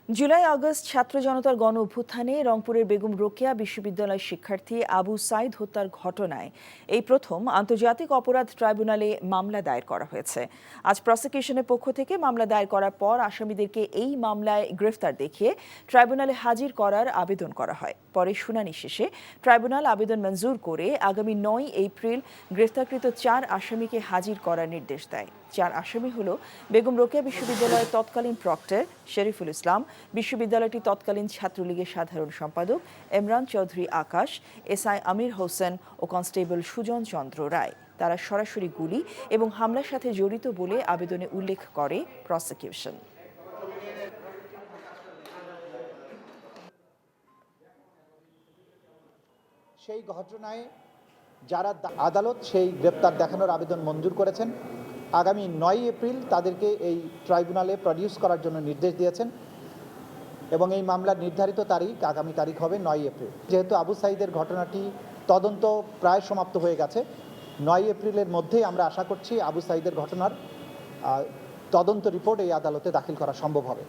July August ছাত্র জনতার গণ অভ্যুত্থানে রংপুরের বেগম রোকেয়া বিশ্ববিদ্যালয় শিক্ষার্থী আবু সাইদ হত্যার ঘটনায় এই প্রথম আন্তর্জাতিক অপরাধ ট্রাইব্যুনালে মামলা দায়ের করা হয়েছে। আজ প্রসিকিউশনের পক্ষ থেকে মামলা দায়ের করার পর আসামিদেরকে এই মামলায় গ্রেফতার দেখিয়ে ট্রাইব্যুনালে হাজির করার আবেদন করা হয়। পরে শুনানি শেষে ট্রাইব্যুনাল আবেদন মঞ্জুর করে আগামী 9 এপ্রিল গ্রেফতারকৃত 4 আসামিকে হাজির করার নির্দেশ দেয়। 4 আসামি হল বেগম রোকেয়া বিশ্ববিদ্যালয়ের তৎকালীন প্রক্টর শরীফুল ইসলাম, বিশ্ববিদ্যালয়টি তৎকালীন ছাত্রলীগের সাধারণ সম্পাদক ইমরান চৌধুরী আকাশ, এসআই আমির হোসেন ও কনস্টেবল সুজন চন্দ্র রায়। তারা সরাসরি গুলি এবং হামলার সাথে জড়িত বলে আবেদনে উল্লেখ করে প্রসিকিউশন। সেই ঘটনায় যারা আদালত সেই গ্রেপ্তার দেখানোর আবেদন মঞ্জুর করেছেন, আগামী 9 এপ্রিল তাদেরকে এই ট্রাইব্যুনালে প্রডিউস করার জন্য নির্দেশ দিয়েছেন এবং এই মামলার নির্ধারিত তারিখ আগামী তারিখ হবে 9 এপ্রিল। যেহেতু আবু সাইদের ঘটনাটি তদন্ত প্রায় সমাপ্ত হয়ে গেছে, 9 এপ্রিলের মধ্যেই আমরা আশা করছি আবু সাইদের ঘটনার তদন্ত রিপোর্ট এই আদালতে দাখিল করা সম্ভব হবে।